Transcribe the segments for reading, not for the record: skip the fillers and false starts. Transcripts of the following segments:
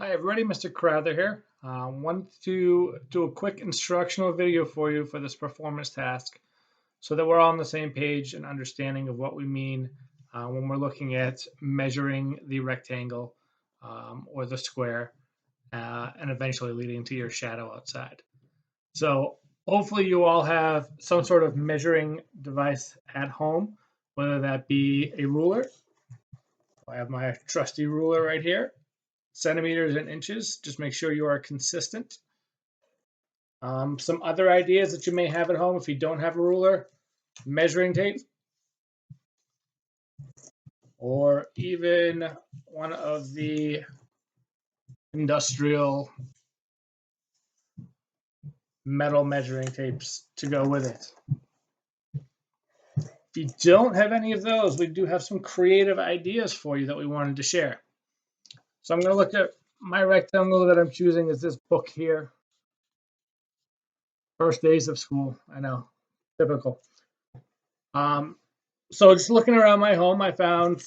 Hi everybody, Mr. Crowther here. Want to do a quick instructional video for you for this performance task so that we're all on the same page and understanding of what we mean when we're looking at measuring the rectangle or the square and eventually leading to your shadow outside. So hopefully you all have some sort of measuring device at home, whether that be a ruler. I have my trusty ruler right here, centimeters and inches. Just make sure you are consistent. Some other ideas that you may have at home if you don't have a ruler, measuring tape, or even one of the industrial metal measuring tapes to go with it. If you don't have any of those, we do have some creative ideas for you that we wanted to share. So I'm going to look at my rectangle that I'm choosing is this book here. First days of school, I know, typical. So just looking around my home, I found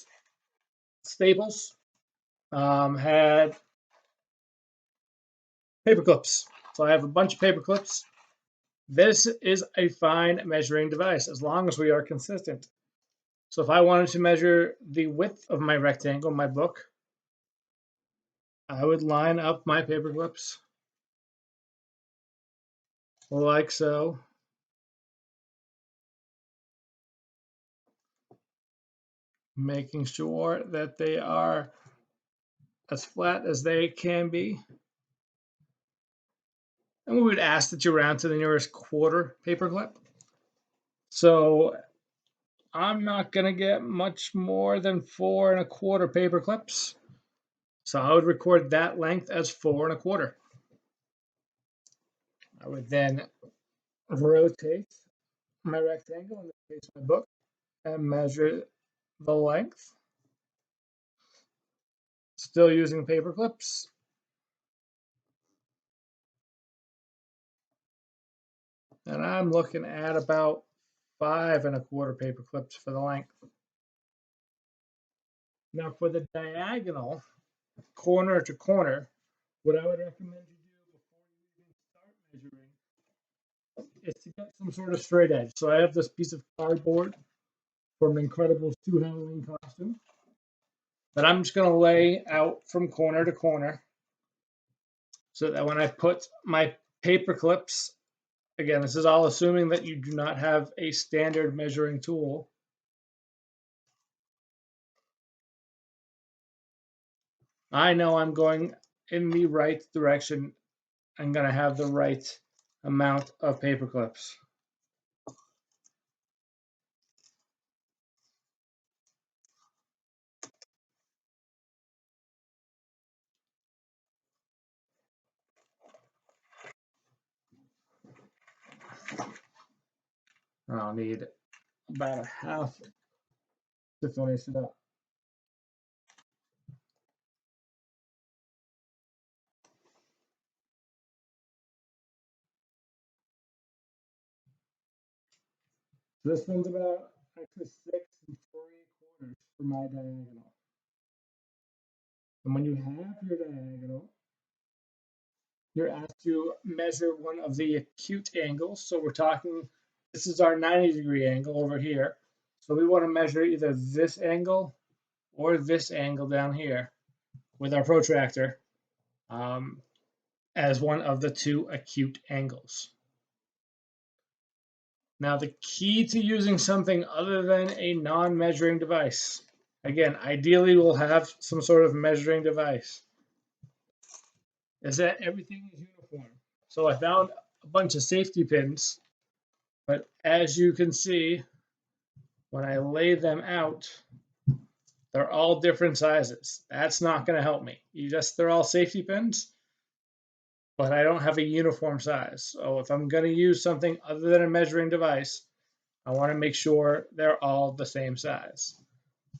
Staples had paper clips. So I have a bunch of paper clips. This is a fine measuring device as long as we are consistent. So if I wanted to measure the width of my rectangle, my book, I would line up my paper clips like so. Making sure that they are as flat as they can be. And we would ask that you round to the nearest quarter paper clip. So I'm not going to get much more than 4 1/4 paper clips. So I would record that length as 4 1/4. I would then rotate my rectangle, in this case my book, and measure the length. Still using paper clips. And I'm looking at about 5 1/4 paper clips for the length. Now for the diagonal, corner to corner, what I would recommend you do before you even start measuring is to get some sort of straight edge. So I have this piece of cardboard from Incredibles 2 Halloween costume that I'm just going to lay out from corner to corner so that when I put my paper clips, again, this is all assuming that you do not have a standard measuring tool. I know I'm going in the right direction. I'm going to have the right amount of paper clips. I'll need about a half to finish it up. This one's about actually 6 3/4 for my diagonal. And when you have your diagonal, you're asked to measure one of the acute angles. So we're talking, this is our 90-degree angle over here. So we want to measure either this angle or this angle down here with our protractor as one of the two acute angles. Now, the key to using something other than a non-measuring device, again, ideally we'll have some sort of measuring device, is that everything is uniform. So I found a bunch of safety pins, but as you can see, when I lay them out, they're all different sizes. That's not going to help me. They're all safety pins, but I don't have a uniform size. So if I'm going to use something other than a measuring device, I want to make sure they're all the same size.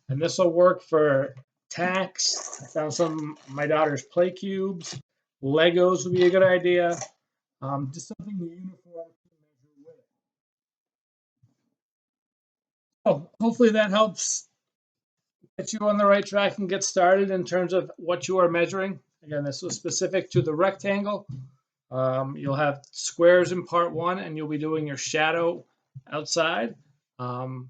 And this will work for tacks. I found some of my daughter's play cubes. Legos would be a good idea. Just something uniform to measure with. Oh, hopefully that helps get you on the right track and get started in terms of what you are measuring. Again, this was specific to the rectangle. You'll have squares in part one, and you'll be doing your shadow outside. Um,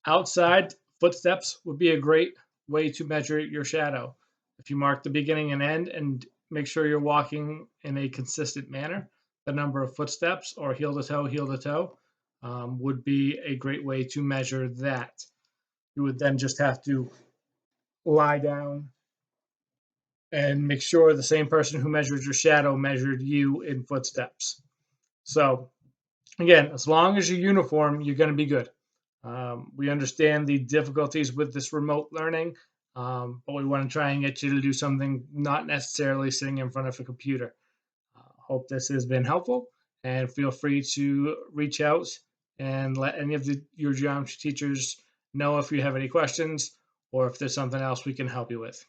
Outside footsteps would be a great way to measure your shadow. If you mark the beginning and end and make sure you're walking in a consistent manner, the number of footsteps or heel to toe would be a great way to measure that. You would then just have to lie down and make sure the same person who measured your shadow measured you in footsteps. So, again, as long as you're uniform, you're going to be good. We understand the difficulties with this remote learning, but we want to try and get you to do something not necessarily sitting in front of a computer. Hope this has been helpful, and feel free to reach out and let any of your geometry teachers know if you have any questions or if there's something else we can help you with.